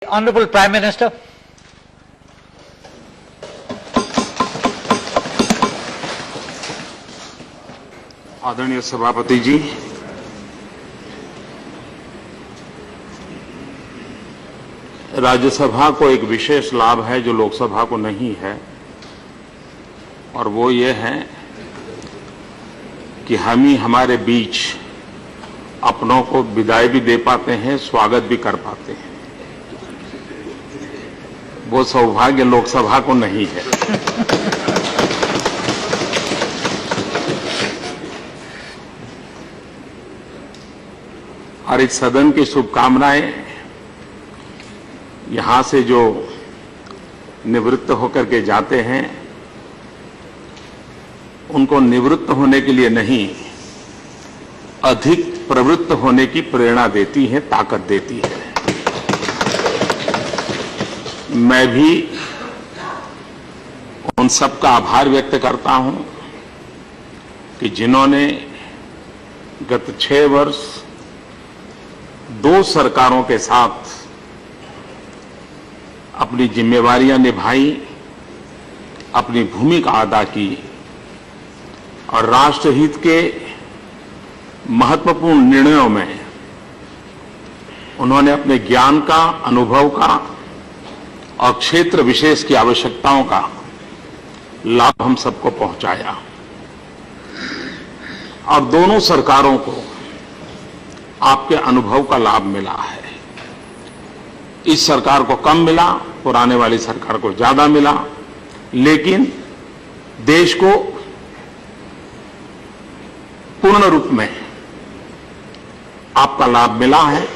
Honorable Prime Minister. आदरणीय सभापति जी, राज्यसभा को एक विशेष लाभ है जो लोकसभा को नहीं है, और वो ये है कि हम ही हमारे बीच अपनों को विदाई भी दे पाते हैं, स्वागत भी कर पाते हैं। वो सौभाग्य लोकसभा को नहीं है। और इस सदन की शुभकामनाएं यहां से जो निवृत्त होकर के जाते हैं उनको निवृत्त होने के लिए नहीं, अधिक प्रवृत्त होने की प्रेरणा देती है, ताकत देती है। मैं भी उन सबका आभार व्यक्त करता हूं कि जिन्होंने गत 6 वर्ष 2 सरकारों के साथ अपनी जिम्मेवारियां निभाई, अपनी भूमिका अदा की और राष्ट्रहित के महत्वपूर्ण निर्णयों में उन्होंने अपने ज्ञान का, अनुभव का और क्षेत्र विशेष की आवश्यकताओं का लाभ हम सबको पहुंचाया। और दोनों सरकारों को आपके अनुभव का लाभ मिला है। इस सरकार को कम मिला, पुराने वाली सरकार को ज्यादा मिला, लेकिन देश को पूर्ण रूप में आपका लाभ मिला है।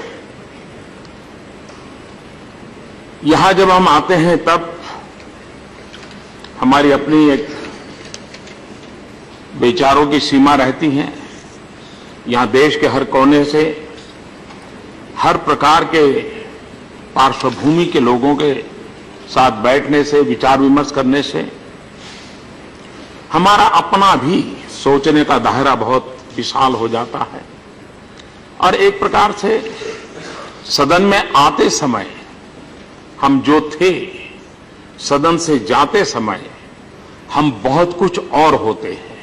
यहां जब हम आते हैं तब हमारी अपनी एक विचारों की सीमा रहती है। यहां देश के हर कोने से, हर प्रकार के पार्श्वभूमि के लोगों के साथ बैठने से, विचार विमर्श करने से हमारा अपना भी सोचने का दायरा बहुत विशाल हो जाता है। और एक प्रकार से सदन में आते समय हम जो थे, सदन से जाते समय हम बहुत कुछ और होते हैं।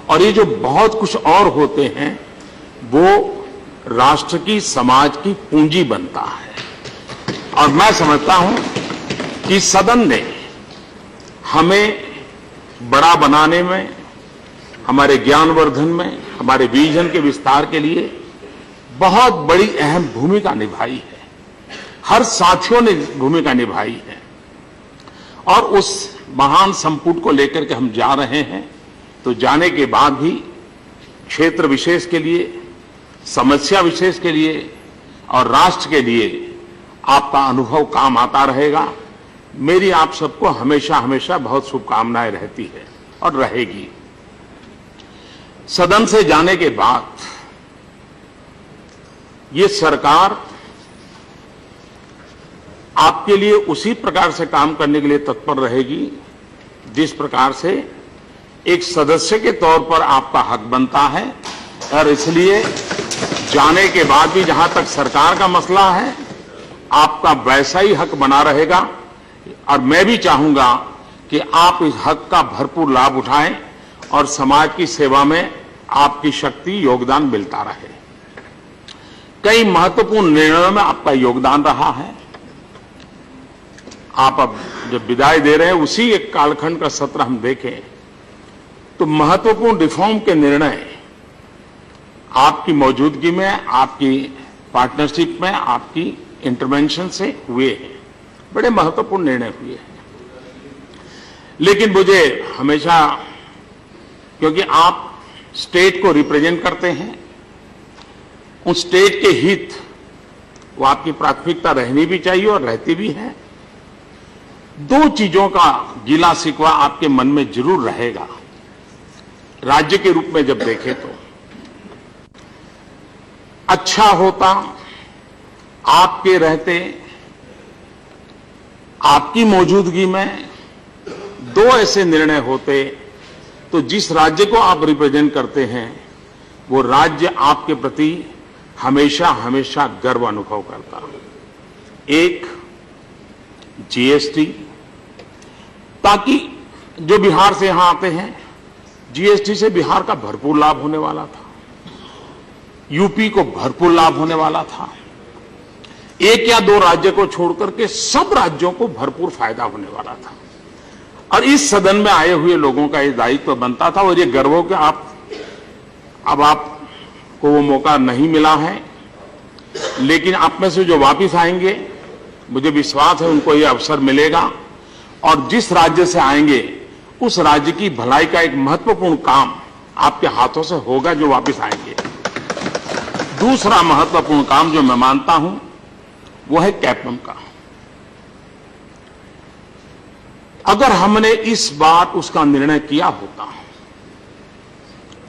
और ये जो बहुत कुछ और होते हैं वो राष्ट्र की, समाज की पूंजी बनता है। और मैं समझता हूं कि सदन ने हमें बड़ा बनाने में, हमारे ज्ञानवर्धन में, हमारे विजन के विस्तार के लिए बहुत बड़ी अहम भूमिका निभाई है। हर साथियों ने भूमिका निभाई है। और उस महान संपुट को लेकर के हम जा रहे हैं, तो जाने के बाद भी क्षेत्र विशेष के लिए, समस्या विशेष के लिए और राष्ट्र के लिए आपका अनुभव काम आता रहेगा। मेरी आप सबको हमेशा हमेशा बहुत शुभकामनाएं रहती है और रहेगी। सदन से जाने के बाद ये सरकार आपके लिए उसी प्रकार से काम करने के लिए तत्पर रहेगी जिस प्रकार से एक सदस्य के तौर पर आपका हक बनता है। और इसलिए जाने के बाद भी जहां तक सरकार का मसला है, आपका वैसा ही हक बना रहेगा। और मैं भी चाहूंगा कि आप इस हक का भरपूर लाभ उठाएं और समाज की सेवा में आपकी शक्ति, योगदान मिलता रहे। कई महत्वपूर्ण निर्णयों में आपका योगदान रहा है। आप अब जब विदाई दे रहे हैं, उसी एक कालखंड का सत्र हम देखें तो महत्वपूर्ण रिफॉर्म के निर्णय आपकी मौजूदगी में, आपकी पार्टनरशिप में, आपकी इंटरवेंशन से हुए हैं। बड़े महत्वपूर्ण निर्णय हुए हैं। लेकिन मुझे हमेशा, क्योंकि आप स्टेट को रिप्रेजेंट करते हैं, उस स्टेट के हित वो आपकी प्राथमिकता रहनी भी चाहिए और रहती भी है। 2 चीजों का गिला शिकवा आपके मन में जरूर रहेगा। राज्य के रूप में जब देखें तो अच्छा होता आपके रहते, आपकी मौजूदगी में 2 ऐसे निर्णय होते तो जिस राज्य को आप रिप्रेजेंट करते हैं वो राज्य आपके प्रति हमेशा हमेशा गर्व अनुभव करता। एक, जीएसटी, ताकि जो बिहार से यहां आते हैं, जीएसटी से बिहार का भरपूर लाभ होने वाला था, यूपी को भरपूर लाभ होने वाला था। एक या दो राज्य को छोड़कर के सब राज्यों को भरपूर फायदा होने वाला था। और इस सदन में आए हुए लोगों का ये दायित्व बनता था, और ये गर्व हो कि अब आपको वो मौका नहीं मिला है, लेकिन आप में से जो वापिस आएंगे, मुझे विश्वास है उनको ये अवसर मिलेगा, और जिस राज्य से आएंगे उस राज्य की भलाई का एक महत्वपूर्ण काम आपके हाथों से होगा जो वापिस आएंगे। दूसरा महत्वपूर्ण काम जो मैं मानता हूं वो है कैपम का। अगर हमने इस बार उसका निर्णय किया होता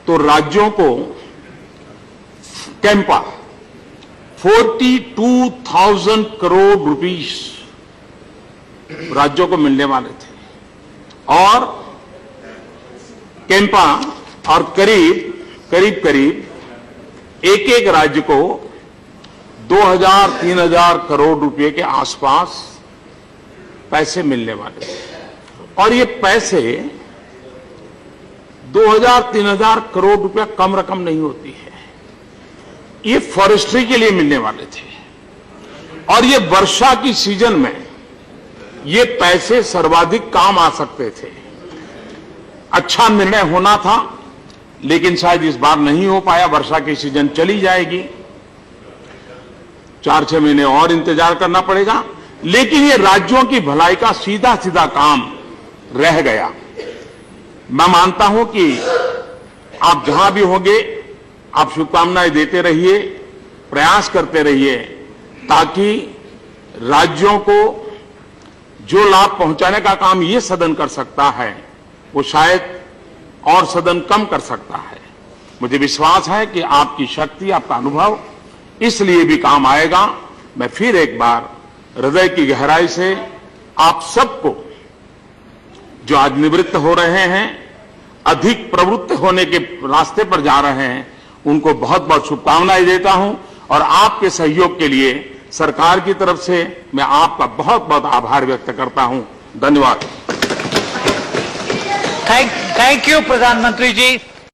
तो राज्यों को कैंपा 42,000 करोड़ रुपीस राज्यों को मिलने वाले थे, और कैंपा और करीब एक एक राज्य को 2,000-3,000 करोड़ रुपए के आसपास पैसे मिलने वाले थे। और ये पैसे 2,000-3,000 करोड़ रुपया कम रकम नहीं होती है, ये फॉरेस्ट्री के लिए मिलने वाले थे। और ये वर्षा की सीजन में ये पैसे सर्वाधिक काम आ सकते थे। अच्छा निर्णय होना था, लेकिन शायद इस बार नहीं हो पाया। वर्षा की सीजन चली जाएगी, 4-6 महीने और इंतजार करना पड़ेगा, लेकिन ये राज्यों की भलाई का सीधा सीधा काम रह गया। मैं मानता हूं कि आप जहां भी होंगे, आप शुभकामनाएं देते रहिए, प्रयास करते रहिए, ताकि राज्यों को जो लाभ पहुंचाने का काम ये सदन कर सकता है, वो शायद और सदन कम कर सकता है। मुझे विश्वास है कि आपकी शक्ति, आपका अनुभव इसलिए भी काम आएगा। मैं फिर एक बार हृदय की गहराई से आप सबको, जो आज निवृत्त हो रहे हैं, अधिक प्रवृत्त होने के रास्ते पर जा रहे हैं, उनको बहुत बहुत शुभकामनाएं देता हूं। और आपके सहयोग के लिए सरकार की तरफ से मैं आपका बहुत बहुत आभार व्यक्त करता हूं। धन्यवाद। थैंक यू प्रधानमंत्री जी।